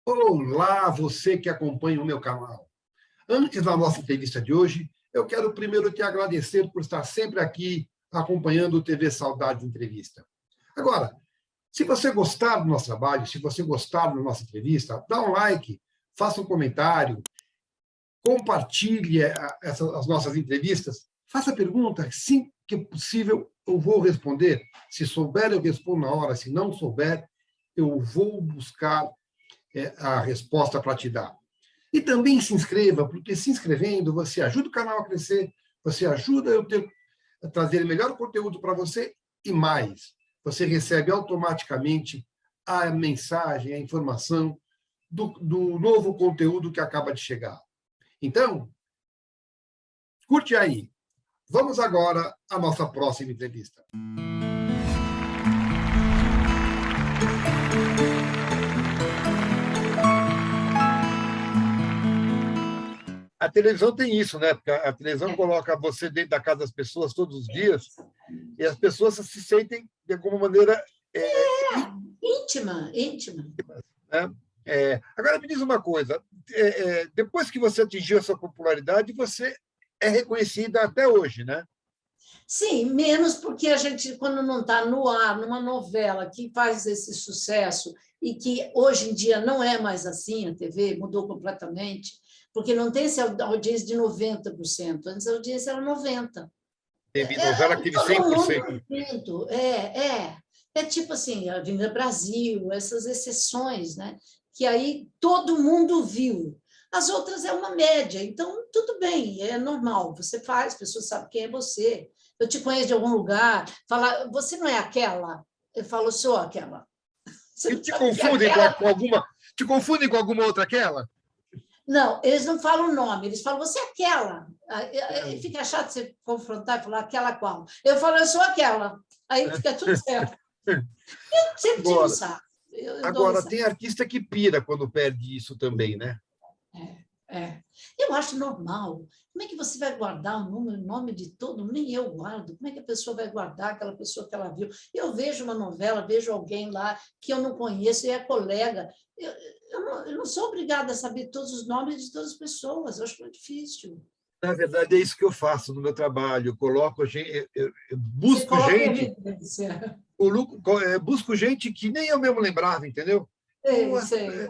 Olá, você que acompanha o meu canal. Antes da nossa entrevista de hoje, eu quero primeiro te agradecer por estar sempre aqui acompanhando o TV Saudade Entrevista. Agora, se você gostar do nosso trabalho, se você gostar da nossa entrevista, dá um like, faça um comentário, compartilhe as nossas entrevistas, faça perguntas, sim que é possível, eu vou responder. Se souber, eu respondo na hora. Se não souber, eu vou buscar a resposta para te dar. E também se inscreva, porque se inscrevendo, você ajuda o canal a crescer, você ajuda a trazer melhor conteúdo para você e mais. Você recebe automaticamente a mensagem, a informação do novo conteúdo que acaba de chegar. Então, curte aí. Vamos agora à nossa próxima entrevista. A televisão tem isso, né? Porque a televisão coloca você dentro da casa das pessoas todos os dias e as pessoas se sentem, de alguma maneira... íntima. Né? Agora, me diz uma coisa. Depois que você atingiu essa popularidade, você é reconhecida até hoje, né? Sim, menos porque a gente, quando não está no ar, numa novela que faz esse sucesso e que hoje em dia não é mais assim, a TV mudou completamente, porque não tem essa audiência de 90%, antes a audiência era 90%. Teve novela aquele 100%. É tipo assim, a Avenida Brasil, essas exceções, né? Que aí todo mundo viu. As outras é uma média, então tudo bem, é normal, você faz, as pessoas sabem quem é você. Eu te conheço de algum lugar, fala, você não é aquela? Eu falo, sou aquela. E te confundem te confundem com alguma outra aquela? Não, eles não falam o nome, eles falam, você é aquela. Aí fica chato você confrontar e falar aquela qual. Eu falo, eu sou aquela. Aí fica tudo certo. Eu sempre tive saco. Agora, tem artista que pira quando perde isso também, né? Eu acho normal. Como é que você vai guardar o nome de todo mundo? Nem eu guardo. Como é que a pessoa vai guardar aquela pessoa que ela viu? Eu vejo uma novela, vejo alguém lá que eu não conheço e é colega. Eu não sou obrigada a saber todos os nomes de todas as pessoas. Eu acho muito difícil. Na verdade, é isso que eu faço no meu trabalho. Eu coloco eu busco gente, busco gente que nem eu mesmo lembrava, entendeu? Sei.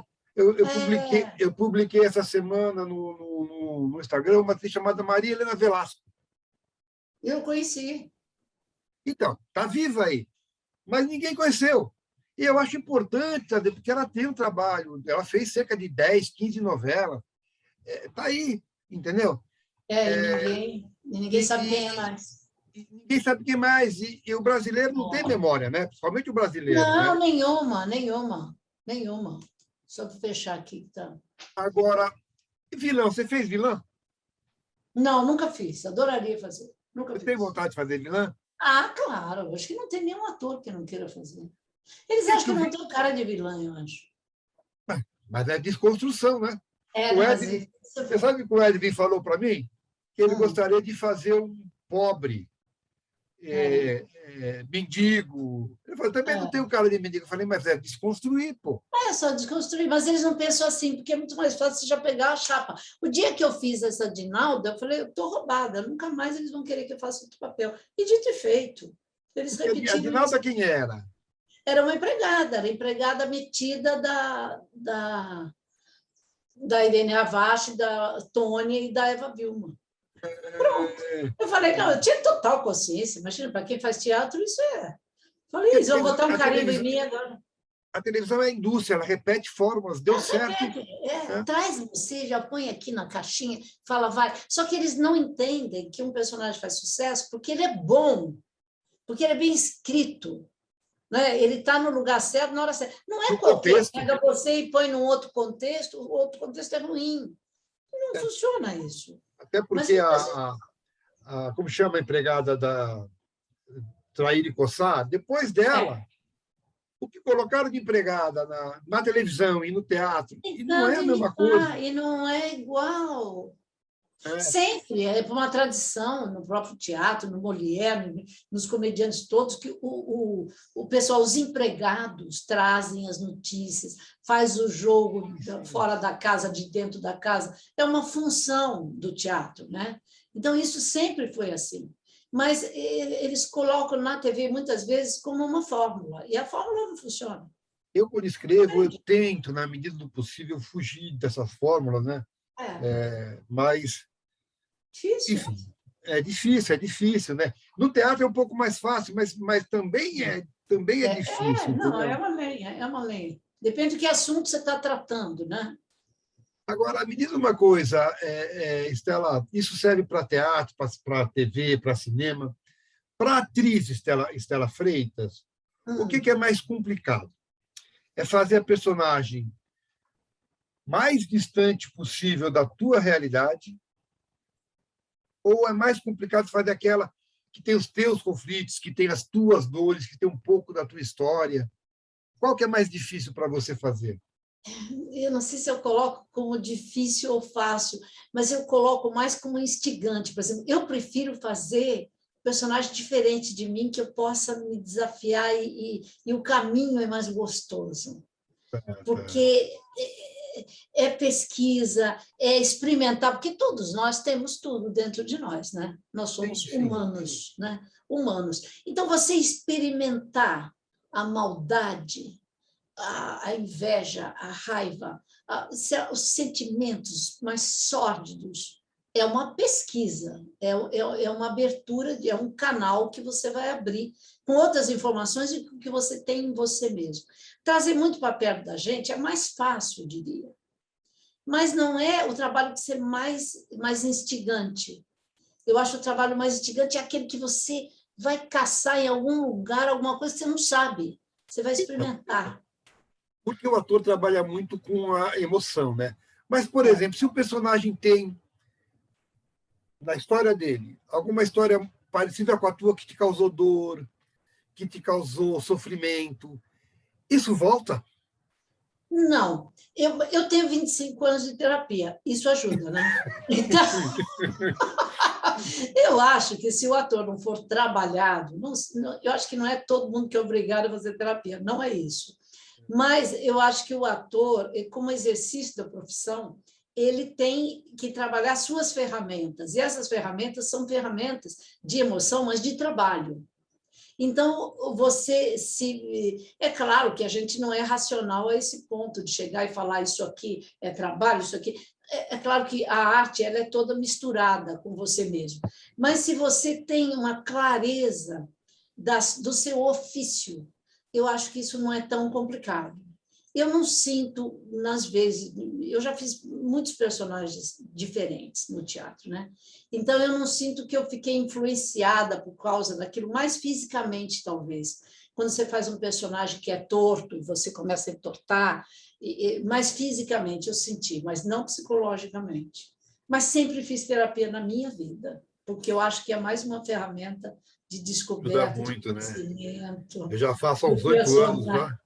Eu publiquei essa semana no Instagram uma atriz chamada Maria Helena Velasco. Eu conheci. Então, está viva aí, mas ninguém conheceu. E eu acho importante, sabe, porque ela tem um trabalho, ela fez cerca de 10, 15 novelas, está aí, entendeu? Ninguém sabe quem é mais. Ninguém sabe quem mais. E o brasileiro não tem memória, né? Principalmente o brasileiro. Não, né? Nenhuma. Só para fechar aqui. Tá. Agora, vilão, você fez vilã? Não, nunca fiz. Adoraria fazer. Nunca Você tem vontade de fazer vilã? Ah, claro. Acho que não tem nenhum ator que não queira fazer. Eles acham que eu não tenho cara de vilã, eu acho. Mas é desconstrução, né? Você sabe o que o Edwin falou para mim? Que ele gostaria de fazer um pobre, mendigo. Ele falou, também não tem um cara de mendigo. Eu falei, mas é desconstruir, pô. É só desconstruir, mas eles não pensam assim, porque é muito mais fácil você já pegar a chapa. O dia que eu fiz essa Dinalda, eu falei, eu estou roubada, nunca mais eles vão querer que eu faça outro papel. E dito e feito. Eles repetiram. A Dinalda quem era? Era uma empregada, era empregada metida da Irene Ravache, da Tônia e da Eva Vilma. Pronto. Eu falei, não, eu tinha total consciência. Imagina, para quem faz teatro, isso é. Falei, eles vão botar um carimbo em mim agora. A televisão é a indústria, ela repete fórmulas, deu certo. Traz você, já põe aqui na caixinha, fala, vai. Só que eles não entendem que um personagem faz sucesso porque ele é bom, porque ele é bem escrito. Né? Ele está no lugar certo, na hora certa. Não é qualquer pega você e põe num outro contexto, o outro contexto é ruim. Não funciona isso. Até porque como chama a empregada da Trair e Coçar, depois dela, o que colocaram de empregada na televisão e no teatro, e não é a mesma coisa. E não é igual. Sempre, é por uma tradição, no próprio teatro, no Molière, nos comediantes todos, que o pessoal, os empregados, trazem as notícias, faz o jogo fora da casa, de dentro da casa. É uma função do teatro, né? Então, isso sempre foi assim. Mas eles colocam na TV, muitas vezes, como uma fórmula, e a fórmula não funciona. Eu, quando escrevo, eu tento, na medida do possível, fugir dessas fórmulas, né? É, Mas, difícil. enfim, é difícil, né? No teatro é um pouco mais fácil, mas também é difícil, Não, entendeu? é uma lenha. Depende de que assunto você está tratando, né? Agora, me diz uma coisa, Estela, isso serve para teatro, para TV, para cinema. Para a atriz Estela Freitas, o que é mais complicado? É fazer a personagem mais distante possível da tua realidade, ou é mais complicado fazer aquela que tem os teus conflitos, que tem as tuas dores, que tem um pouco da tua história? Qual que é mais difícil para você fazer? Eu não sei se eu coloco como difícil ou fácil, mas eu coloco mais como instigante. Por exemplo, eu prefiro fazer personagem diferente de mim, que eu possa me desafiar e o caminho é mais gostoso. Porque é pesquisa, é experimentar, porque todos nós temos tudo dentro de nós, né? Nós Sim, somos sim. humanos, né? Humanos. Então, você experimentar a maldade, a inveja, a raiva, os sentimentos mais sórdidos, é uma pesquisa, é uma abertura, é um canal que você vai abrir com outras informações e que você tem em você mesmo. Trazer muito para perto da gente é mais fácil, eu diria, mas não é o trabalho que ser mais instigante. Eu acho o trabalho mais instigante é aquele que você vai caçar em algum lugar alguma coisa que você não sabe. Você vai experimentar. Porque o ator trabalha muito com a emoção, né? Mas, por exemplo, se o personagem tem, na história dele, alguma história parecida com a tua que te causou dor, que te causou sofrimento, isso volta? Não, eu tenho 25 anos de terapia, isso ajuda, né? Então, eu acho que se o ator não for trabalhado, eu acho que não é todo mundo que é obrigado a fazer terapia, não é isso. Mas eu acho que o ator, como exercício da profissão, ele tem que trabalhar suas ferramentas, e essas ferramentas são ferramentas de emoção, mas de trabalho. Então, você se. É claro que a gente não é racional a esse ponto de chegar e falar isso aqui é trabalho, isso aqui. É claro que a arte ela é toda misturada com você mesmo. Mas se você tem uma clareza do seu ofício, eu acho que isso não é tão complicado. Eu não sinto, nas vezes, eu já fiz muitos personagens diferentes no teatro, né? Então eu não sinto que eu fiquei influenciada por causa daquilo, mais fisicamente, talvez. Quando você faz um personagem que é torto e você começa a entortar, mais fisicamente eu senti, mas não psicologicamente. Mas sempre fiz terapia na minha vida, porque eu acho que é mais uma ferramenta de Ajuda descoberta, de muito, né? conhecimento, Eu já faço há do uns 8 anos personagem. já.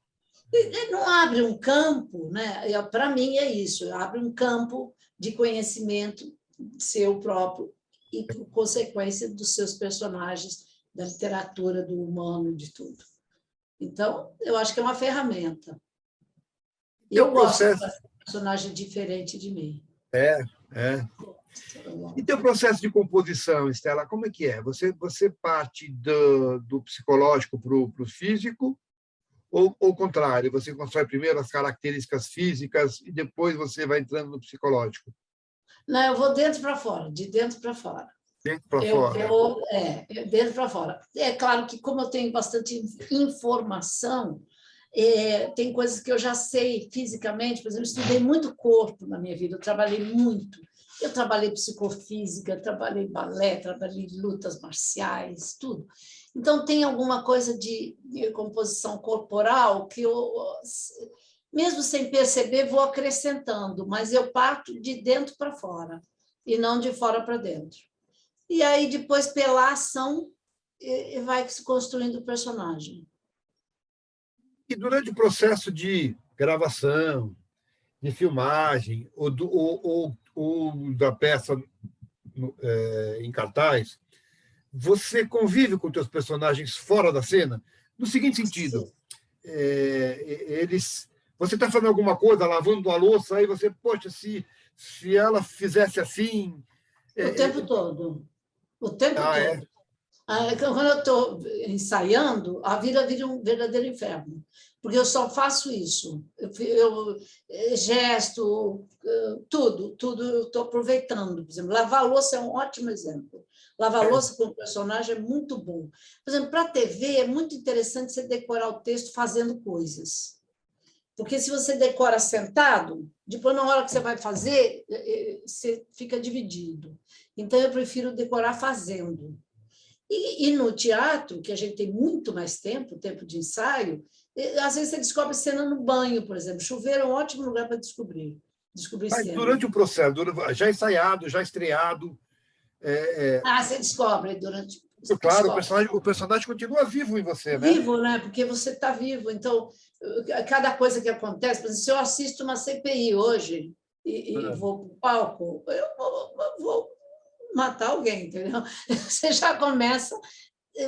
Não abre um campo, né? Para mim é isso, abre um campo de conhecimento seu próprio e consequência dos seus personagens, da literatura, do humano, de tudo. Então, eu acho que é uma ferramenta. E o Eu gosto de processo fazer um personagem diferente de mim. é, é. E teu processo de composição, Estela, como é que é? Você parte do psicológico para o físico ou o contrário? Você constrói primeiro as características físicas e depois você vai entrando no psicológico? Não, eu vou dentro para fora, de dentro para fora. Dentro para Eu fora? vou, dentro para fora. É claro que, como eu tenho bastante informação, tem coisas que eu já sei fisicamente, por exemplo, eu estudei muito corpo na minha vida, eu trabalhei muito. Eu trabalhei psicofísica, trabalhei balé, trabalhei lutas marciais, tudo. Então, tem alguma coisa de composição corporal que eu, mesmo sem perceber, vou acrescentando, mas eu parto de dentro para fora e não de fora para dentro. E aí, depois, pela ação, vai se construindo o personagem. E durante o processo de gravação, de filmagem, ou da peça em cartaz, você convive com teus personagens fora da cena? No seguinte sentido, você está fazendo alguma coisa, lavando a louça, aí você, poxa, se ela fizesse assim... O tempo todo. O tempo É. todo. Quando eu estou ensaiando, a vida vira um verdadeiro inferno, porque eu só faço isso. Eu gesto, tudo eu estou aproveitando. Por exemplo, lavar a louça é um ótimo exemplo. Lavar a louça com o personagem é muito bom. Por exemplo, para a TV é muito interessante você decorar o texto fazendo coisas. Porque se você decora sentado, depois, na hora que você vai fazer, você fica dividido. Então, eu prefiro decorar fazendo. E no teatro, que a gente tem muito mais tempo de ensaio, às vezes você descobre cena no banho, por exemplo. Chuveiro é um ótimo lugar para descobrir Mas cena. durante o processo, já ensaiado, já estreado... Você descobre durante... Claro, o personagem continua vivo em você, né? Vivo, né? Porque você está vivo. Então, cada coisa que acontece... Por exemplo, se eu assisto uma CPI hoje e vou para o palco, eu vou matar alguém, entendeu? Você já começa...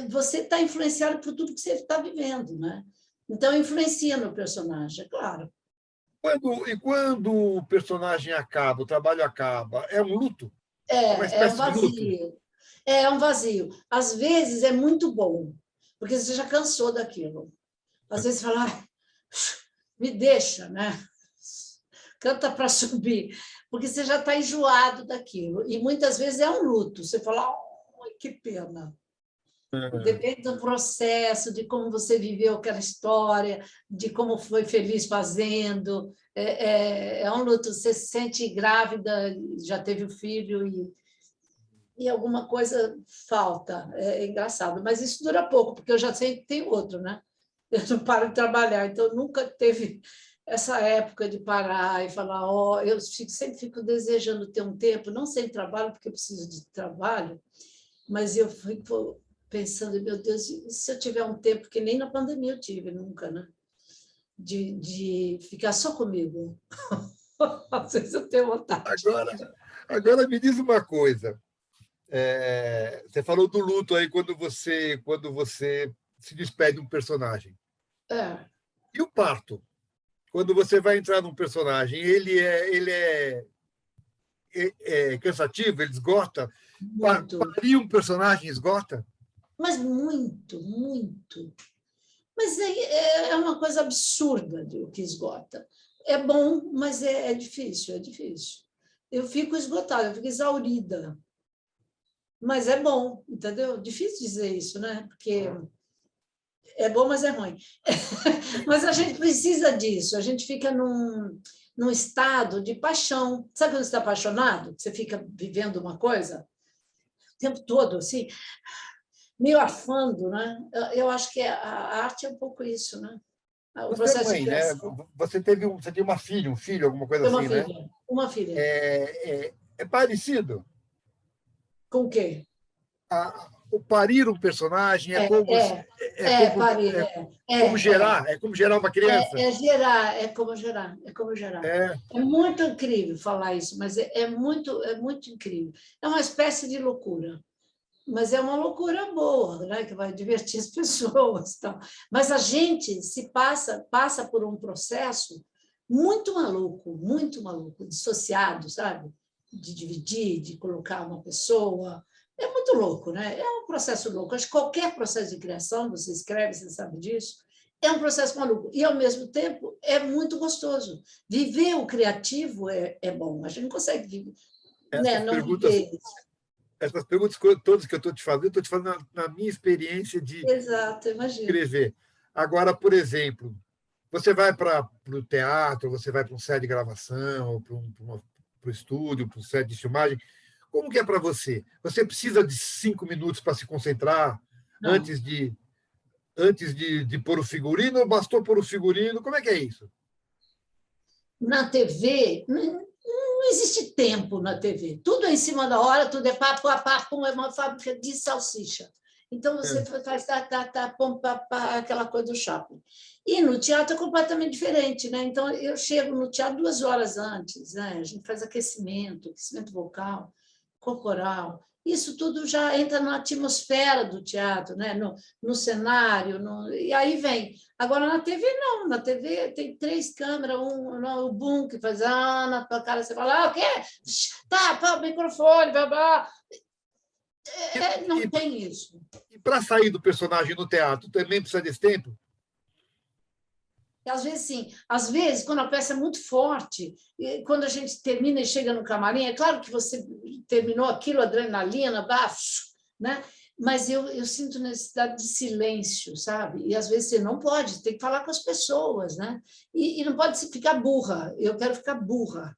Você está influenciado por tudo que você está vivendo, né? Então, influencia no personagem, é claro. Quando o personagem acaba, o trabalho acaba, é um luto? Uma É um espécie de luto? vazio. É um vazio. Às vezes é muito bom, porque você já cansou daquilo. Às vezes você fala, me deixa, né? Canta para subir, porque você já está enjoado daquilo. E muitas vezes é um luto. Você fala, que pena. Depende do processo, de como você viveu aquela história, de como foi feliz fazendo. É um luto. Você se sente grávida, já teve o filho e alguma coisa falta. É engraçado. Mas isso dura pouco, porque eu já sei que tem outro, né? Eu não paro de trabalhar, então nunca teve essa época de parar e falar, eu sempre fico desejando ter um tempo, não sem trabalho, porque eu preciso de trabalho, mas eu fico pensando, meu Deus, se eu tiver um tempo, que nem na pandemia eu tive nunca, né? De ficar só comigo. Às vezes eu tenho vontade. Agora me diz uma coisa. Você falou do luto aí quando você se despede de um personagem. E o parto? Quando você vai entrar num personagem, ele é cansativo, ele esgota? Muito. Parir um personagem esgota? Mas muito, muito. Mas é uma coisa absurda o que esgota. É bom, mas é difícil, é difícil. Eu fico esgotada, eu fico exaurida. Mas é bom, entendeu? Difícil dizer isso, né? Porque é bom, mas é ruim. Mas a gente precisa disso, a gente fica num estado de paixão. Sabe quando você está apaixonado? Você fica vivendo uma coisa o tempo todo, assim, meio afando, né? Eu acho que a arte é um pouco isso, né? O Você é processo de mãe, né? criação. Você teve uma filha, um filho, alguma coisa Tem assim, né? uma filha. É parecido. Com o quê? O parir um personagem É, é, como gerar uma criança. É como gerar, é como gerar. É. É muito incrível falar isso, mas é muito incrível. É uma espécie de loucura, mas é uma loucura boa, né? Que vai divertir as pessoas. Tal. Mas a gente se passa por um processo muito maluco, dissociado, sabe? De dividir, de colocar uma pessoa. É muito louco, né? É um processo louco. Acho que qualquer processo de criação, você escreve, você sabe disso, é um processo maluco. E, ao mesmo tempo, é muito gostoso. Viver o criativo é bom. A gente não consegue viver, né? Não viver isso. Essas perguntas todas que eu estou te fazendo na minha experiência de Exato, imagino. escrever. Agora, por exemplo, você vai para o teatro, você vai para um set de gravação, para o estúdio, para um set de filmagem. Como que é para você? Você precisa de 5 minutos para se concentrar antes de pôr o figurino ou bastou pôr o figurino? Como é que é isso? Na TV, não existe tempo na TV. Tudo é em cima da hora, tudo é pum, é uma fábrica de salsicha. Então, você faz pum, aquela coisa do Chaplin. E no teatro é completamente diferente, né? Então, eu chego no teatro 2 horas antes, né? A gente faz aquecimento vocal, corporal. Isso tudo já entra na atmosfera do teatro, né? No cenário, e aí vem. Agora, na TV, não. Na TV tem 3 câmeras, o boom que faz na tua cara, você fala, o quê? Tá, pá, microfone, blá, blá. Não tem isso. E para sair do personagem no teatro, também precisa desse tempo? E, às vezes, sim. Às vezes, quando a peça é muito forte, quando a gente termina e chega no camarim, é claro que você terminou aquilo, adrenalina, bafo, né? Mas eu sinto necessidade de silêncio, sabe? E, às vezes, você não pode, tem que falar com as pessoas, né? E não pode ficar burra. Eu quero ficar burra,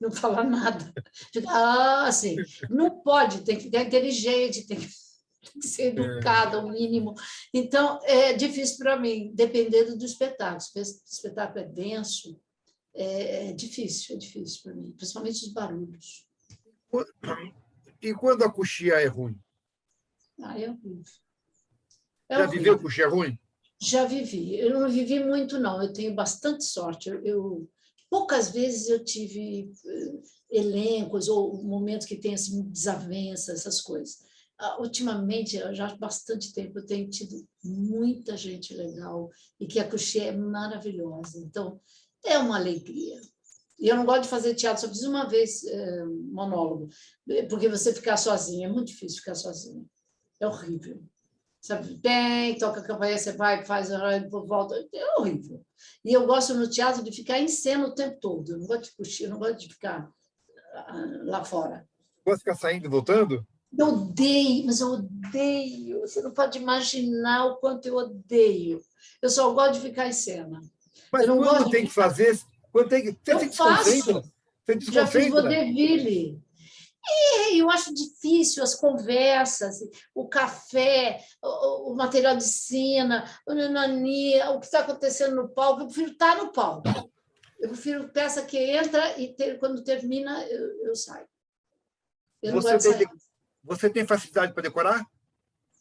não falar nada. Ficar, assim, não pode, tem que ficar inteligente, tem que ser educada ao mínimo. Então, é difícil para mim, dependendo do espetáculo. Se o espetáculo é denso, é difícil para mim, principalmente os barulhos. E quando a coxia é ruim? É horrível. Já viveu coxia ruim? Já vivi. Eu não vivi muito, não. Eu tenho bastante sorte. Poucas vezes eu tive elencos ou momentos que tem assim, desavenças, essas coisas. Ultimamente, já há bastante tempo, eu tenho tido muita gente legal e que a coxia é maravilhosa. Então, é uma alegria. E eu não gosto de fazer teatro, só fiz uma vez monólogo, porque você ficar sozinha, é muito difícil ficar sozinha. É horrível. Sabe, toca a campainha, você vai, faz, volta, é horrível. E eu gosto no teatro de ficar em cena o tempo todo. Eu não gosto de coxia, eu não gosto de ficar lá fora. Gosta de ficar saindo e voltando? Eu odeio, mas eu odeio. Você não pode imaginar o quanto eu odeio. Eu só gosto de ficar em cena. Mas eu não quando gosto tem que fazer, quando tem que, você eu se desconcentra. faço. Você Já fiz desconcentra. vaudeville. Eu acho difícil as conversas, o café, o material de cena, o que está acontecendo no palco. Eu prefiro estar no palco. Eu prefiro peça que entra e quando termina, eu saio. Eu não gosto de sair. Você tem facilidade para decorar?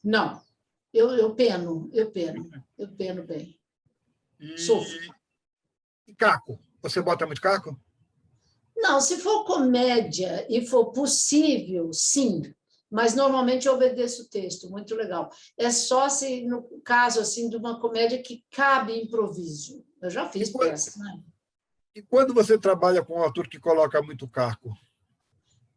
Não. Eu peno bem. Sofro. E caco? Você bota muito caco? Não, se for comédia e for possível, sim. Mas normalmente eu obedeço o texto, muito legal. É só se, no caso assim, de uma comédia que cabe improviso. Eu já fiz peça, né? E quando você trabalha com um ator que coloca muito caco?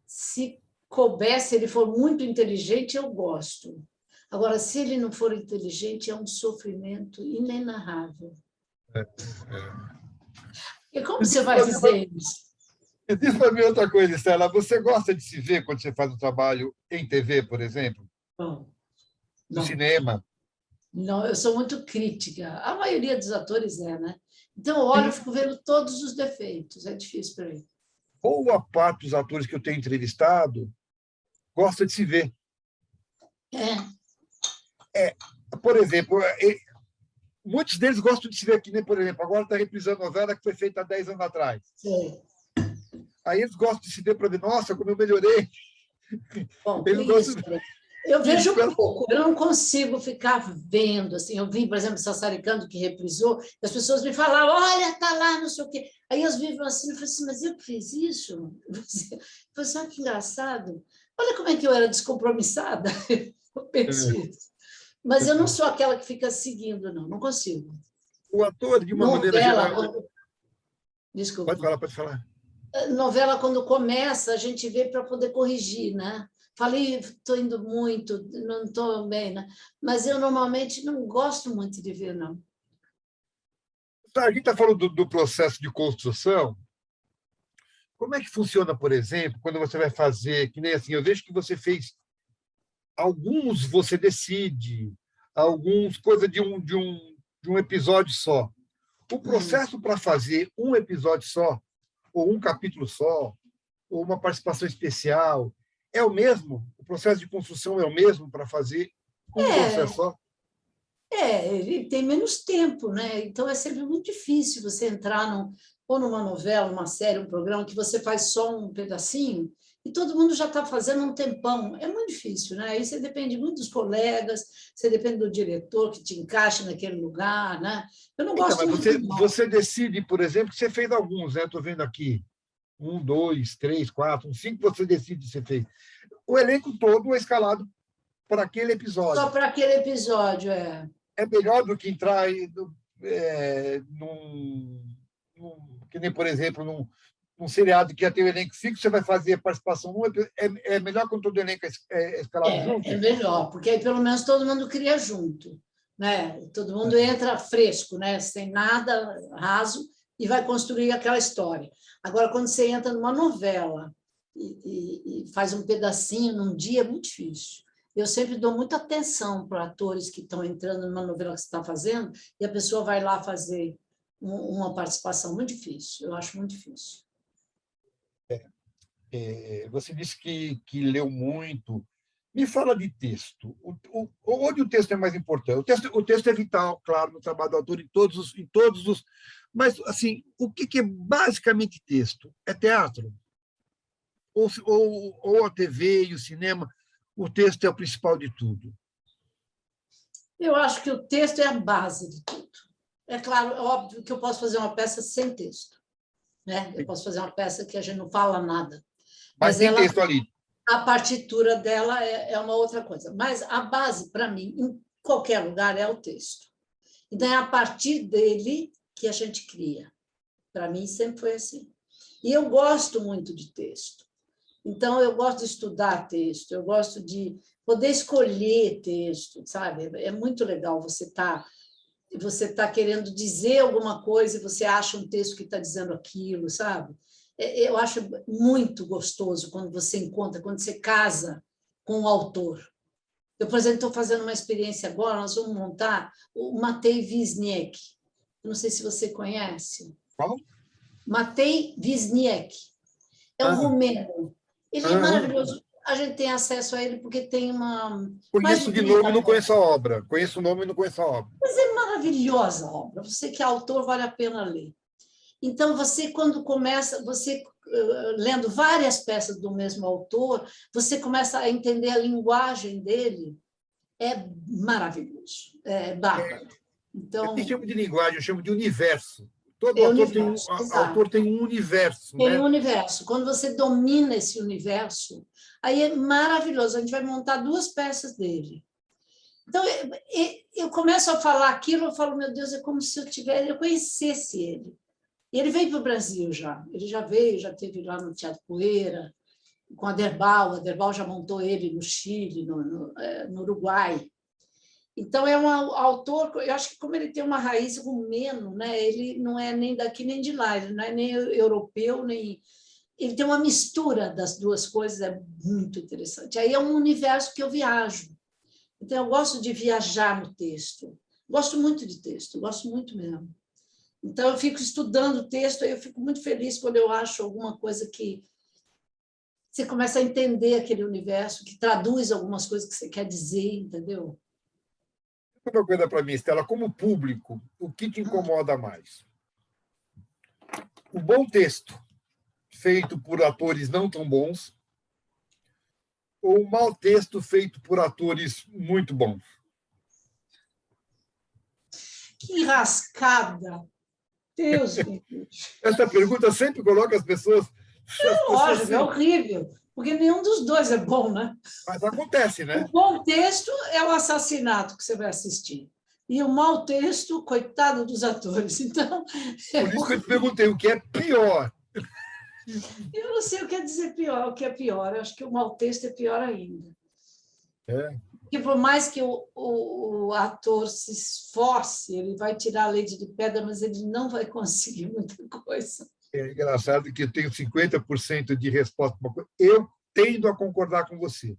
Se couber, se ele for muito inteligente, eu gosto. Agora, se ele não for inteligente, é um sofrimento inenarrável. E como você vai dizer isso? Diz para mim outra coisa, Estela. Você gosta de se ver quando você faz um trabalho em TV, por exemplo? Não. No cinema? Não, eu sou muito crítica. A maioria dos atores é, né? Então, eu olho e fico vendo todos os defeitos. É difícil para mim. Boa parte dos atores que eu tenho entrevistado gosta de se ver. Por exemplo, muitos deles gostam de se ver aqui, né? Por exemplo, agora está reprisando a novela que foi feita há 10 anos atrás. Sim. Aí eles gostam de se ver para ver, nossa, como eu melhorei. Bom, Eles gostam... Eu vejo pouco, eu não consigo ficar vendo. Assim, eu vi, por exemplo, Sassaricando, que reprisou, e as pessoas me falavam, olha, está lá, não sei o quê. Aí eles vivam assim, eu falei assim, mas eu que fiz isso? Eu falei assim, olha que engraçado. Olha como é que eu era descompromissada. Eu penso isso. Mas eu não sou aquela que fica seguindo, não consigo. O ator, de uma maneira geral... Desculpa. Pode falar. Novela, quando começa, a gente vê para poder corrigir, né? Falei, estou indo muito, não estou bem, né? Mas eu normalmente não gosto muito de ver, não. Tá, a gente está falando do processo de construção. Como é que funciona, por exemplo, quando você vai fazer, que nem assim, eu vejo que você fez alguns, você decide, alguns, coisa de um episódio só. O processo para fazer um episódio só, ou um capítulo só, ou uma participação especial, é o mesmo? O processo de construção é o mesmo para fazer um processo só? Ele tem menos tempo, né? Então é sempre muito difícil você entrar ou numa novela, uma série, um programa que você faz só um pedacinho e todo mundo já está fazendo um tempão. É muito difícil, né? Aí você depende muito dos colegas, você depende do diretor que te encaixa naquele lugar, né? Eu não gosto muito. Você decide, por exemplo, que você fez alguns, né? Estou vendo aqui. 1, 2, 3, 4, 5 você decide se fez. o elenco todo é escalado para aquele episódio. Só para aquele episódio, é. É melhor do que entrar que nem, por exemplo, num seriado que já tem o elenco fixo, você vai fazer participação num episódio. É melhor quando todo o elenco é escalado junto? É melhor, porque aí pelo menos todo mundo cria junto, né? Todo mundo entra fresco, né? Sem nada raso e vai construir aquela história. Agora, quando você entra numa novela e faz um pedacinho num dia, é muito difícil. Eu sempre dou muita atenção para atores que estão entrando numa novela que você está fazendo e a pessoa vai lá fazer uma participação. Muito difícil, eu acho muito difícil. Você disse que leu muito. Me fala de texto. Onde o texto é mais importante? O texto é vital, claro, no trabalho do autor, em todos os. Mas, assim, o que é basicamente texto? É teatro? Ou a TV e o cinema, o texto é o principal de tudo? Eu acho que o texto é a base de tudo. É claro, é óbvio que eu posso fazer uma peça sem texto, né? Eu posso fazer uma peça que a gente não fala nada. Mas tem texto ali. A partitura dela é uma outra coisa. Mas a base, para mim, em qualquer lugar, é o texto. Então, é a partir dele que a gente cria. Para mim, sempre foi assim. E eu gosto muito de texto. Então, eu gosto de estudar texto, eu gosto de poder escolher texto, sabe? É muito legal você tá querendo dizer alguma coisa e você acha um texto que está dizendo aquilo, sabe? Eu acho muito gostoso quando você encontra, quando você casa com o autor. Eu, por exemplo, estou fazendo uma experiência agora, nós vamos montar o Matei Wisniewski. Não sei se você conhece. Qual? Matei Wisniewski. É um romeno. Ele é maravilhoso. A gente tem acesso a ele porque tem uma... Conheço de nome e não conheço a obra. Conheço o nome e não conheço a obra. Mas é maravilhosa a obra. Você que é autor, vale a pena ler. Então, você, quando começa, lendo várias peças do mesmo autor, você começa a entender a linguagem dele. É maravilhoso, é bárbaro. Então, eu nem chamo de linguagem, eu chamo de universo. Todo autor tem um universo. Tem né? um universo. Quando você domina esse universo, aí é maravilhoso. A gente vai montar 2 peças dele. Então, eu começo a falar aquilo, eu falo, meu Deus, é como se eu conhecesse ele. E ele veio para o Brasil já. Ele já veio, já esteve lá no Teatro Poeira, com a Derbal. A Derbal já montou ele no Chile, no Uruguai. Então, é um autor, eu acho que como ele tem uma raiz romeno, né? Ele não é nem daqui nem de lá, ele não é nem europeu, nem... Ele tem uma mistura das duas coisas, é muito interessante. Aí é um universo que eu viajo. Então, eu gosto de viajar no texto. Gosto muito de texto, gosto muito mesmo. Então, eu fico estudando o texto e eu fico muito feliz quando eu acho alguma coisa que você começa a entender aquele universo, que traduz algumas coisas que você quer dizer, entendeu? Uma coisa para mim, Estela, como público, o que te incomoda mais? O bom texto, feito por atores não tão bons, ou o mau texto feito por atores muito bons? Que rascada! Deus me livre. Essa pergunta sempre coloca as pessoas... Lógico, é horrível, porque nenhum dos dois é bom, né? Mas acontece, né? O bom texto é o assassinato que você vai assistir. E o mau texto, coitado dos atores. Então, Por isso que eu te perguntei o que é pior. Eu não sei o que é dizer pior, o que é pior. Eu acho que o mau texto é pior ainda. Porque por mais que o ator se esforce, ele vai tirar a leite de pedra, mas ele não vai conseguir muita coisa. É engraçado que eu tenho 50% de resposta para uma coisa. Eu tendo a concordar com você.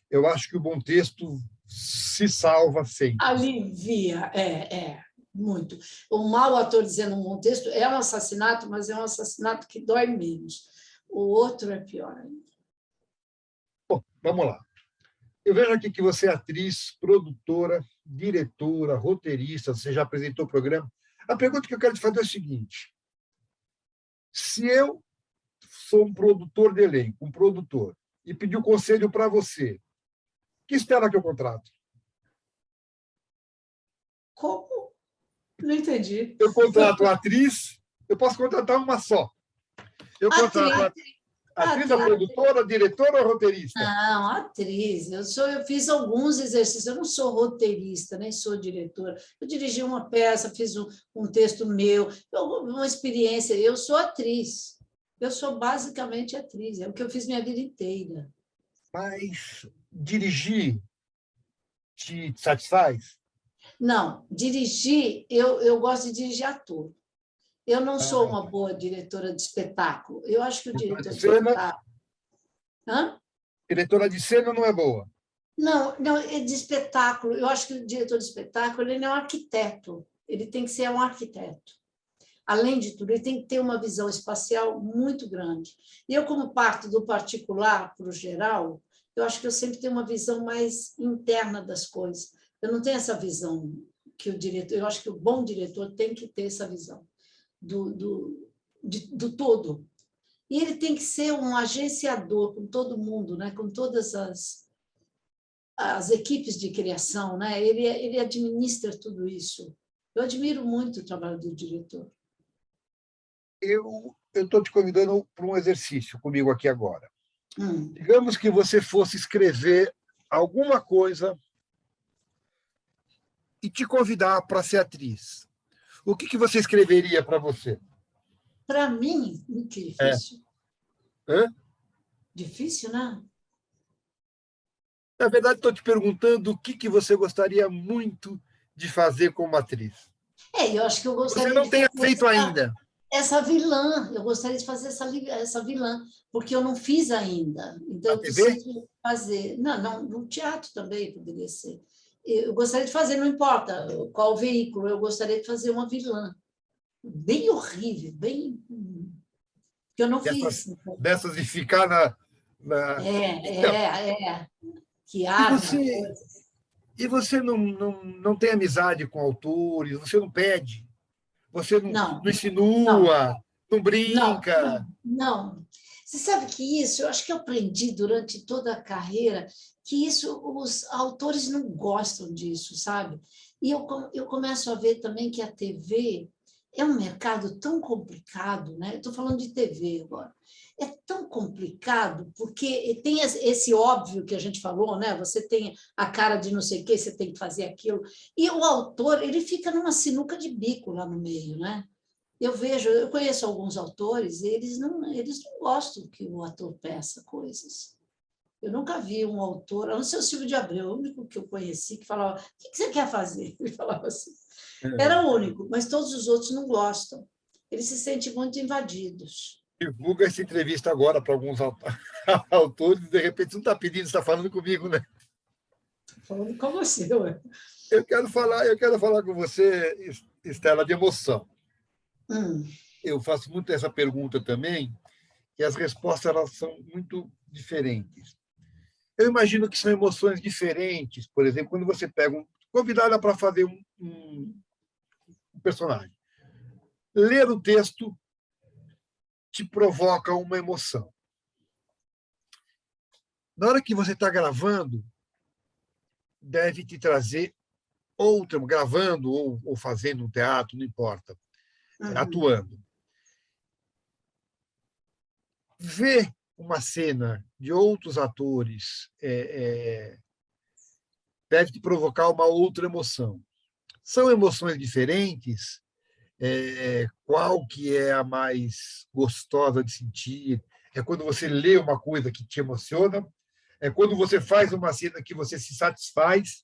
Eu acho que o bom texto se salva sempre. Alivia, muito. O mau ator dizendo um bom texto é um assassinato, mas é um assassinato que dói menos. O outro é pior ainda. Bom, vamos lá. Eu vejo aqui que você é atriz, produtora, diretora, roteirista, você já apresentou o programa. A pergunta que eu quero te fazer é a seguinte: se eu sou um produtor de elenco, um produtor, e pedir um conselho para você, que Estela que eu contrato? Como? Não entendi. Eu contrato a atriz, eu posso contratar uma só. Eu contrato Atriz ou produtora, diretora ou roteirista? Não, atriz. Eu fiz alguns exercícios. Eu não sou roteirista, nem sou diretora. Eu dirigi uma peça, fiz um texto meu, uma experiência. Eu sou atriz. Eu sou basicamente atriz. É o que eu fiz minha vida inteira. Mas dirigir te satisfaz? Não, dirigir, eu gosto de dirigir ator. Eu não sou Ah, uma boa diretora de espetáculo. Eu acho que o diretora diretor de de cena, espetáculo... Hã? diretora de cena não é boa. Não, não, é de espetáculo. Eu acho que o diretor de espetáculo ele é um arquiteto. Ele tem que ser um arquiteto. Além de tudo, ele tem que ter uma visão espacial muito grande. E eu, como parto do particular para o geral, eu acho que eu sempre tenho uma visão mais interna das coisas. Eu não tenho essa visão que o diretor... Eu acho que o bom diretor tem que ter essa visão do todo. E ele tem que ser um agenciador com todo mundo, né? Com todas as equipes de criação, né? Ele administra tudo isso. Eu admiro muito o trabalho do diretor. Eu estou te convidando para um exercício comigo aqui agora. Hum. Digamos que você fosse escrever alguma coisa e te convidar para ser atriz. O que você escreveria para você? Para mim, muito É. difícil. Hã? Difícil, né? Na verdade, estou te perguntando o que você gostaria muito de fazer como atriz. Eu acho que eu Você gostaria não de tenha fazer feito ainda. essa vilã. Eu gostaria de fazer essa vilã, porque eu não fiz ainda. Então, Na eu TV? preciso fazer. Não, não, no teatro também poderia ser. Eu gostaria de fazer, não importa qual veículo, eu gostaria de fazer uma vilã. Bem horrível, bem. Que eu não fiz. Dessas de ficar na... Então, Que e arma, você, coisas. e você não tem amizade com autores, você não pede, você Não, não não, insinua, não não, brinca. não. Você sabe que isso, eu acho que eu aprendi durante toda a carreira que isso, os autores não gostam disso, sabe? E eu começo a ver também que a TV é um mercado tão complicado, né? Eu estou falando de TV agora. É tão complicado porque tem esse óbvio que a gente falou, né? Você tem a cara de não sei o quê, você tem que fazer aquilo. E o autor, ele fica numa sinuca de bico lá no meio, né? Eu conheço alguns autores, eles não gostam que o ator peça coisas. Eu nunca vi um autor, a não ser o Silvio de Abreu, o único que eu conheci que falava: o que você quer fazer? Ele falava assim. Era o único, mas todos os outros não gostam. Eles se sentem muito invadidos. Divulga essa entrevista agora para alguns autores, e de repente você não está pedindo, você está falando comigo, né? Falando com você, ué. Eu quero falar com você, Estela, de emoção. Hum. Eu faço muito essa pergunta também, e as respostas elas são muito diferentes. Eu imagino que são emoções diferentes, por exemplo, quando você pega convidada para fazer um personagem. Ler o texto te provoca uma emoção. Na hora que você está gravando, deve te trazer outra, gravando ou fazendo um teatro, não importa, Uhum. atuando. Ver uma cena de outros atores deve te provocar uma outra emoção. São emoções diferentes. Qual que é a mais gostosa de sentir? É quando você lê uma coisa que te emociona? É quando você faz uma cena que você se satisfaz?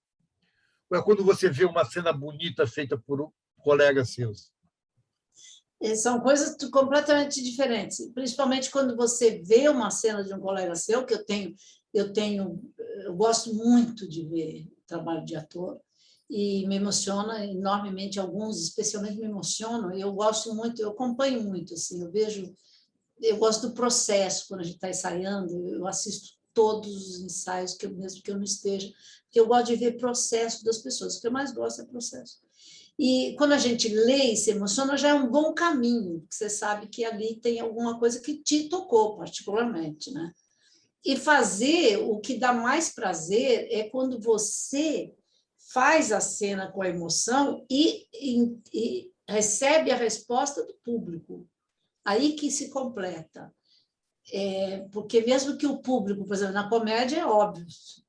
Ou é quando você vê uma cena bonita feita por colegas seus? São coisas completamente diferentes, principalmente quando você vê uma cena de um colega seu, que eu gosto muito de ver trabalho de ator, e me emociona enormemente, alguns especialmente me emocionam, eu gosto muito, eu acompanho muito, assim, eu gosto do processo, quando a gente está ensaiando, eu assisto todos os ensaios, mesmo que eu não esteja, porque eu gosto de ver processo das pessoas, o que eu mais gosto é processo. E quando a gente lê e se emociona, já é um bom caminho, porque você sabe que ali tem alguma coisa que te tocou particularmente, né? E fazer o que dá mais prazer é quando você faz a cena com a emoção e recebe a resposta do público. Aí que se completa. Porque mesmo que o público, por exemplo, na comédia é óbvio,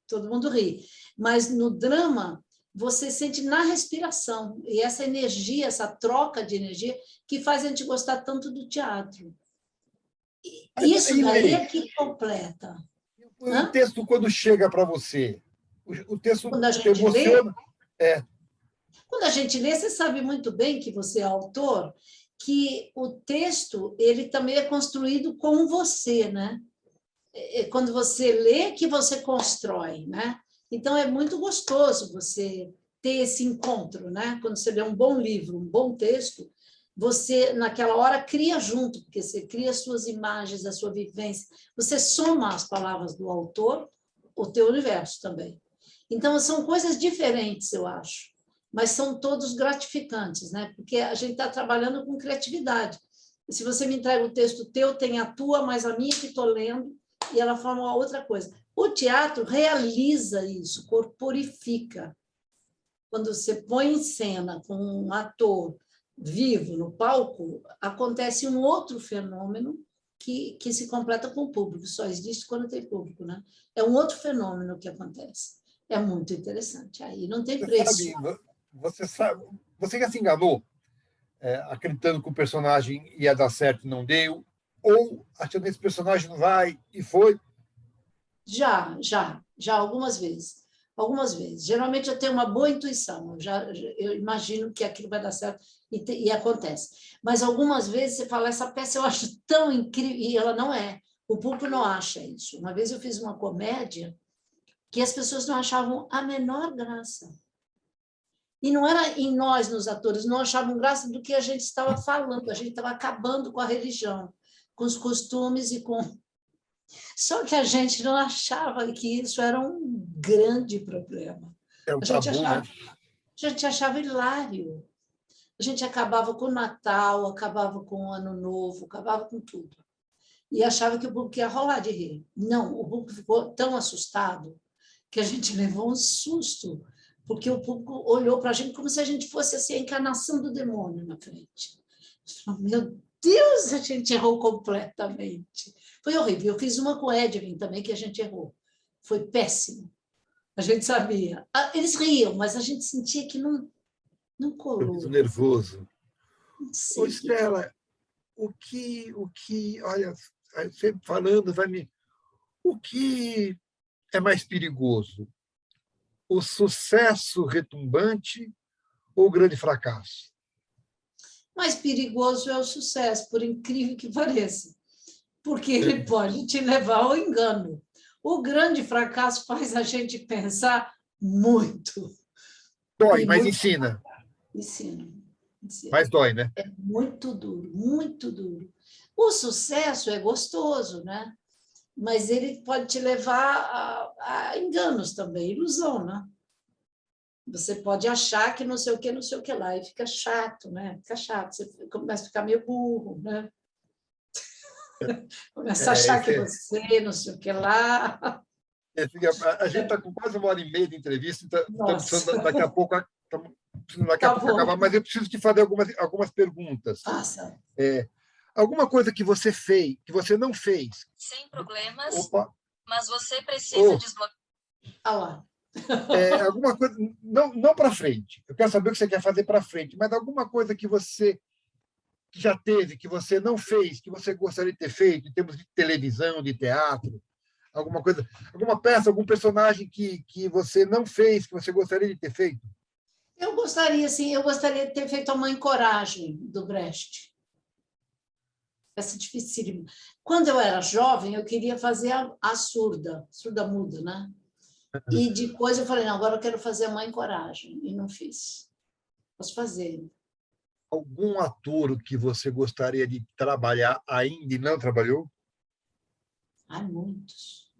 todo mundo ri, mas no drama você sente na respiração, e essa energia, essa troca de energia, que faz a gente gostar tanto do teatro. Isso daí é que completa. O texto, quando chega para você, o texto Quando a te gente lê, emociona? quando a gente lê, você sabe muito bem que você é autor, que o texto ele também é construído com você, né? Quando você lê, que você constrói, né? Então, é muito gostoso você ter esse encontro, né? Quando você lê um bom livro, um bom texto, você, naquela hora, cria junto, porque você cria as suas imagens, a sua vivência, você soma as palavras do autor, o teu universo também. Então, são coisas diferentes, eu acho, mas são todos gratificantes, né? Porque a gente está trabalhando com criatividade. E se você me entrega o texto teu, tem a tua, mais a minha que estou lendo, e ela forma uma outra coisa. O teatro realiza isso, corporifica. Quando você põe em cena com um ator vivo no palco, acontece um outro fenômeno que se completa com o público, só existe quando tem público, né? É um outro fenômeno que acontece. É muito interessante. Aí não tem preço. Você já se enganou, acreditando que o personagem ia dar certo e não deu, ou achando que esse personagem não vai e foi? Já, algumas vezes. Algumas vezes. Geralmente eu tenho uma boa intuição, eu imagino que aquilo vai dar certo e acontece. Mas algumas vezes você fala, essa peça eu acho tão incrível, e ela não é. O público não acha isso. Uma vez eu fiz uma comédia que as pessoas não achavam a menor graça. E não era em nós, nos atores, não achavam graça do que a gente estava falando, a gente estava acabando com a religião, com os costumes e com... Só que a gente não achava que isso era um grande problema. É um A gente tabu, né? achava hilário. A gente acabava com o Natal, acabava com o Ano Novo, acabava com tudo. E achava que o público ia rolar de rir. Não, o público ficou tão assustado que a gente levou um susto, porque o público olhou para a gente como se a gente fosse assim, a encarnação do demônio na frente. Meu Deus, a gente errou completamente. Foi horrível. Eu fiz uma com o Edwin também, que a gente errou. Foi péssimo. A gente sabia. Eles riam, mas a gente sentia que não Sorriso colou. nervoso. Não Ô, sei. Estela, olha, sempre falando, o que é mais perigoso? O sucesso retumbante ou o grande fracasso? Mais perigoso é o sucesso, por incrível que pareça, porque ele pode te levar ao engano. O grande fracasso faz a gente pensar muito. Dói, E mas muito ensina. ensino. Mas dói, né? É muito duro, muito duro. O sucesso é gostoso, né? Mas ele pode te levar a enganos também, ilusão, né? Você pode achar que não sei o que lá, e fica chato, né? Fica chato, você começa a ficar meio burro, né? Começa a achar que Esse, você não sei o que lá. a gente está com quase 1 hora e meia de entrevista, então estamos Nossa, precisando daqui a pouco, daqui a tá pouco bom, acabar, mas eu preciso te fazer algumas perguntas. faça. Alguma coisa que você fez, que você não fez? Sem problemas, Opa, mas você precisa desbloquear. Ah lá. alguma coisa, não para frente. Eu quero saber o que você quer fazer para frente, mas alguma coisa que você já teve, que você não fez, que você gostaria de ter feito, em termos de televisão, de teatro, alguma coisa, alguma peça, algum personagem que você não fez, que você gostaria de ter feito? Eu gostaria de ter feito a Mãe Coragem, do Brecht. Essa é dificílima. Quando eu era jovem, eu queria fazer a surda muda, né? E depois eu falei, não, agora eu quero fazer a Mãe Coragem, e não fiz. Posso fazer. Algum ator que você gostaria de trabalhar ainda e não trabalhou? Ai, muitos.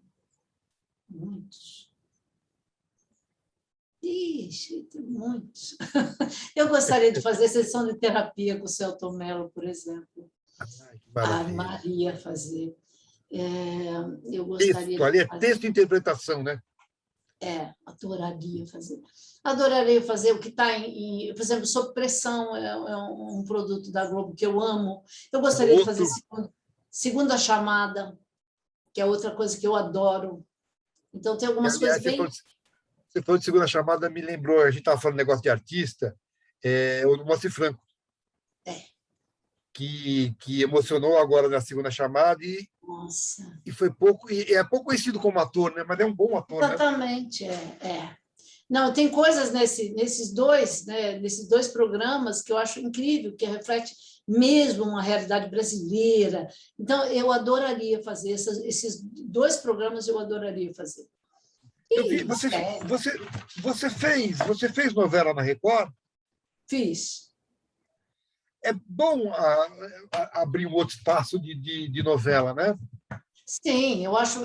Muitos. Ixi, tem muitos. Eu gostaria de fazer sessão de terapia com o Celton Mello, por exemplo. Ai, que A maravilha. Maria fazer. Eu Texto, gostaria ali de é fazer. texto e interpretação, né? Adoraria fazer. Adoraria fazer o que está por exemplo, Sob Pressão é um produto da Globo que eu amo. Eu gostaria de fazer Segunda Chamada. que é outra coisa que eu adoro. Então, tem algumas Aliás, coisas bem... você falou de segunda chamada, me lembrou, a gente estava falando de negócio de artista, o Moacir Franco, que emocionou agora na segunda chamada Nossa, e foi pouco, e é pouco conhecido como ator, né? Mas é um bom ator, né? exatamente, é. Não, tem coisas nesses dois, né, nesses dois programas que eu acho incrível, que reflete mesmo uma realidade brasileira. Então, eu adoraria fazer esses dois programas, eu adoraria fazer. Eu vi, E sério, você fez novela na Record? fiz. É bom abrir um outro espaço de novela, né? Sim, eu acho.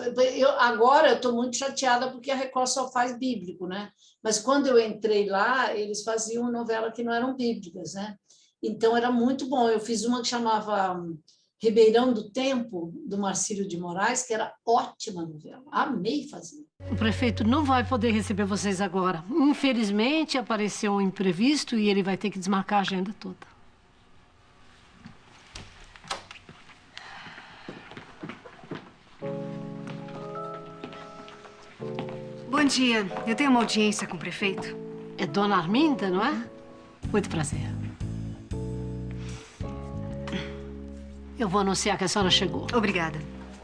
Agora eu estou muito chateada porque a Record só faz bíblico, né? Mas quando eu entrei lá, eles faziam novela que não eram bíblicas, né? Então era muito bom. Eu fiz uma que chamava Ribeirão do Tempo, do Marcílio de Moraes, que era ótima novela. Amei fazer. O prefeito não vai poder receber vocês agora. Infelizmente, apareceu um imprevisto e ele vai ter que desmarcar a agenda toda. Bom dia. Eu tenho uma audiência com o prefeito. É Dona Arminda, não é? Muito prazer. Eu vou anunciar que a senhora chegou. Obrigada.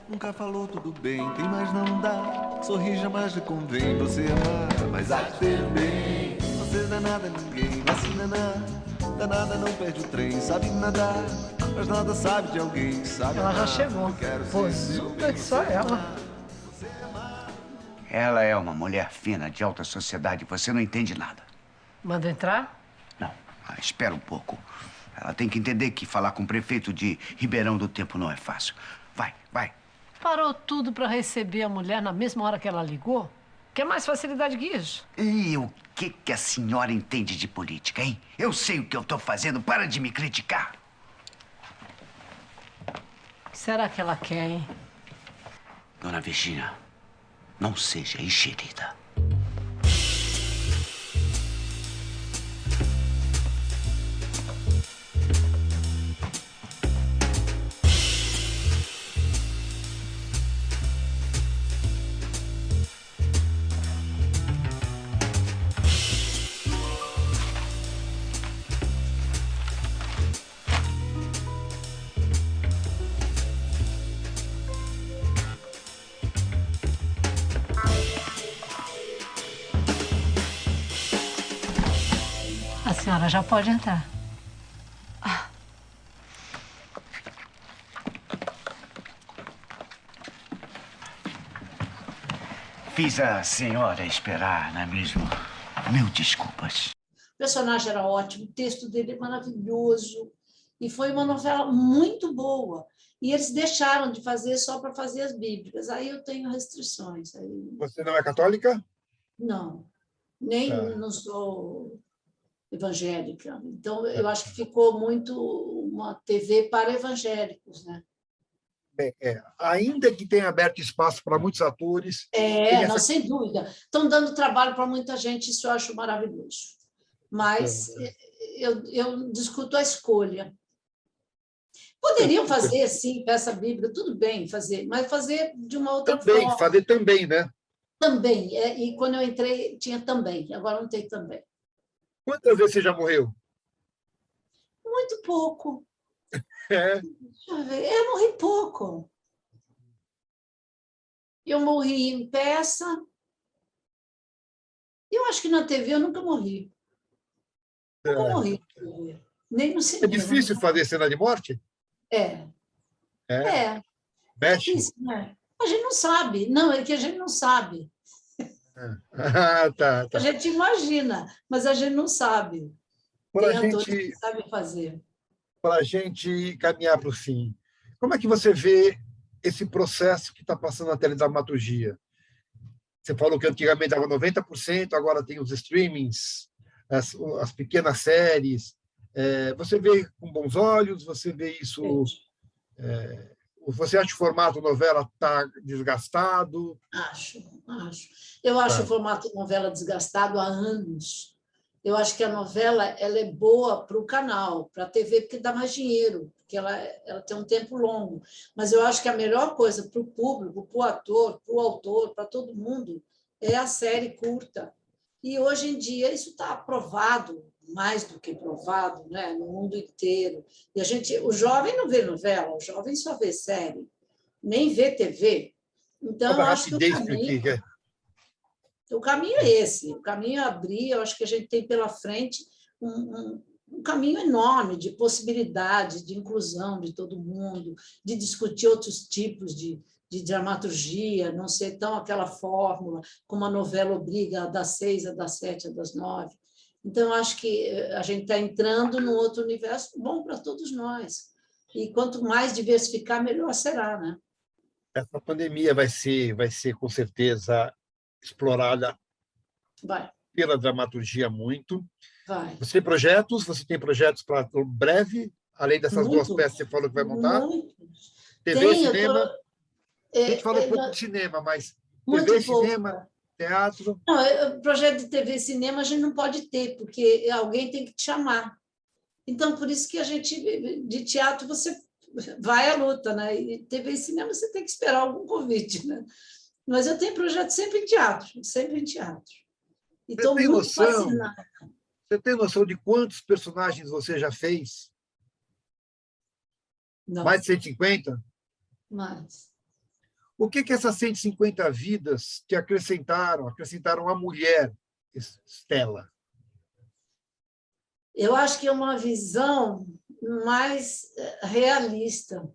Nunca falou tudo bem, tem mais não dá. Sorrir jamais lhe convém, você amar, mas há de ter bem. Você danada ninguém, vacina danada não perde o trem, sabe nadar, mas nada sabe de alguém, sabe Ela já amar. chegou. Eu quero ser Posuda que só ela. Ela é uma mulher fina, de alta sociedade. Você não entende nada. Manda entrar? Não, espera um pouco. Ela tem que entender que falar com o prefeito de Ribeirão do Tempo não é fácil. Vai. Parou tudo para receber a mulher na mesma hora que ela ligou? Quer mais facilidade que isso? E o que a senhora entende de política, hein? Eu sei o que eu tô fazendo. Para de me criticar. O que será que ela quer, hein? Dona Virgínia, não seja enxerida. A senhora já pode entrar. Fiz a senhora esperar, não é mesmo? Mil desculpas. O personagem era ótimo, o texto dele é maravilhoso. E foi uma novela muito boa. E eles deixaram de fazer só para fazer as bíblicas. Aí eu tenho restrições. Aí... Você não é católica? Não, nem Tá. não sou evangélica. Então, eu acho que ficou muito uma TV para evangélicos, né? Ainda que tenha aberto espaço para muitos atores. Tem Não, essa- sem dúvida. Estão dando trabalho para muita gente, isso eu acho maravilhoso. Mas eu discuto a escolha. Poderiam fazer, sim, peça bíblica, tudo bem fazer, mas fazer de uma outra Também, forma. fazer também, né? Também. E quando eu entrei, tinha também, agora não tem também. Quantas vezes você já morreu? Muito pouco. É. Deixa eu ver. Eu morri pouco. Eu morri em peça. Eu acho que na TV eu nunca morri. Nunca morri na TV. Nem no É cinema. difícil fazer cena de morte? É. É Mexe? difícil, né? A gente não sabe. Não, é que a gente não sabe. Tá. A gente imagina, mas a gente não sabe. Para Tem atores gente, que sabem fazer. a gente caminhar para o fim, como é que você vê esse processo que está passando na teledramaturgia? Você falou que antigamente dava 90%, agora tem os streamings, as pequenas séries. Você vê com bons olhos? Você vê isso? Você acha que o formato novela está desgastado? Acho. Eu acho Tá. o formato novela desgastado há anos. Eu acho que a novela ela é boa para o canal, para a TV, porque dá mais dinheiro, porque porque ela tem um tempo longo. Mas eu acho que a melhor coisa para o público, para o ator, para o autor, para todo mundo, é a série curta. E hoje em dia isso está aprovado, mais do que provado, né? No mundo inteiro. E o jovem não vê novela, o jovem só vê série, nem vê TV. Então, eu acho que o caminho é esse, o caminho é abrir, eu acho que a gente tem pela frente um caminho enorme de possibilidade, de inclusão de todo mundo, de discutir outros tipos de dramaturgia, não ser tão aquela fórmula, como a novela obriga, das 6, das 7, das 9. Então, acho que a gente está entrando num outro universo bom para todos nós. E quanto mais diversificar, melhor será, né? Essa pandemia vai ser com certeza, explorada pela dramaturgia muito. Vai. Você tem projetos para breve, além dessas duas peças que você falou que vai montar? TV, cinema? A gente falou um pouco de cinema, mas TV, cinema, teatro... Não, projeto de TV e cinema a gente não pode ter, porque alguém tem que te chamar. Então, por isso que a gente, de teatro, você vai à luta, né? E TV e cinema você tem que esperar algum convite, né? Mas eu tenho projeto sempre em teatro, sempre em teatro. E estou muito fascinada. Você tem noção de quantos personagens você já fez? Não. Mais de 150? Mais. O que essas 150 vidas te acrescentaram à mulher, Stella? Eu acho que é uma visão mais realista,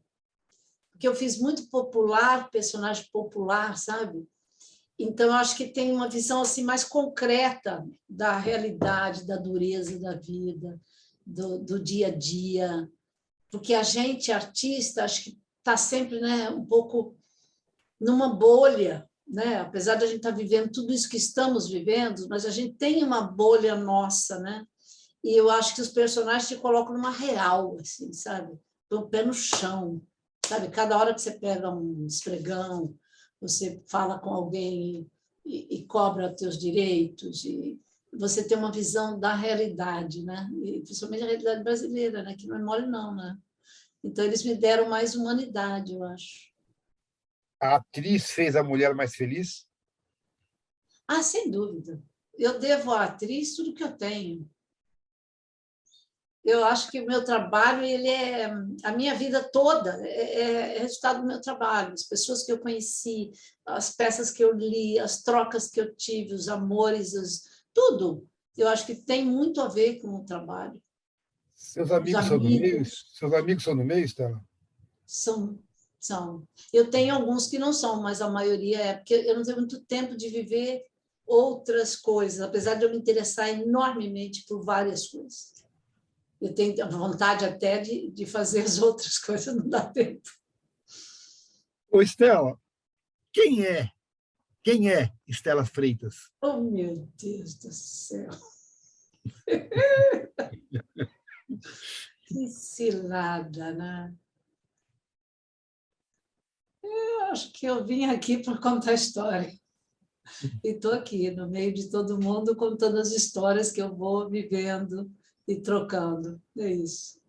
porque eu fiz muito popular, personagem popular, sabe? Então, eu acho que tem uma visão assim mais concreta da realidade, da dureza da vida, do dia a dia, porque a gente, artista, acho que está sempre, né, um pouco numa bolha, né? Apesar de a gente estar vivendo tudo isso que estamos vivendo, mas a gente tem uma bolha nossa, né? E eu acho que os personagens te colocam numa real, assim, sabe? Com o pé no chão, sabe? Cada hora que você pega um esfregão, você fala com alguém e cobra teus direitos, e você tem uma visão da realidade, né? E principalmente a realidade brasileira, né? Que não é mole não, né? Então, eles me deram mais humanidade, eu acho. A atriz fez a mulher mais feliz? Ah, sem dúvida. Eu devo à atriz tudo que eu tenho. Eu acho que o meu trabalho, a minha vida toda é resultado do meu trabalho. As pessoas que eu conheci, as peças que eu li, as trocas que eu tive, os amores, tudo. Eu acho que tem muito a ver com o trabalho. Seus amigos são do meio? Seus amigos são do meio, Stella? São. Eu tenho alguns que não são, mas a maioria é, porque eu não tenho muito tempo de viver outras coisas, apesar de eu me interessar enormemente por várias coisas. Eu tenho vontade até de fazer as outras coisas, não dá tempo. Ô, Stella, quem é Stella Freitas? Oh, meu Deus do céu! Que cilada, né? Eu acho que eu vim aqui para contar história. E estou aqui, no meio de todo mundo, contando as histórias que eu vou vivendo e trocando. É isso.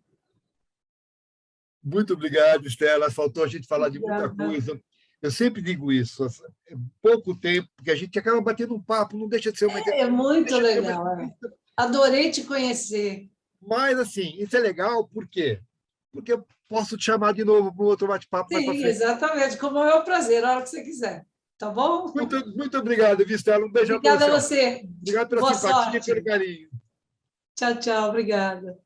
Muito obrigado, Stella. Faltou a gente falar de muita coisa. Eu sempre digo isso. É pouco tempo, porque a gente acaba batendo um papo, não deixa de ser uma... É muito legal. Adorei te conhecer. Mas, assim, isso é legal, por quê? Porque eu posso te chamar de novo para um outro bate-papo. Sim, exatamente. Como é o prazer, a hora que você quiser. Tá bom? Muito obrigado, Stella. Um beijo. Obrigada a você. Obrigado pela simpatia e pelo carinho. Tchau, tchau. Obrigada.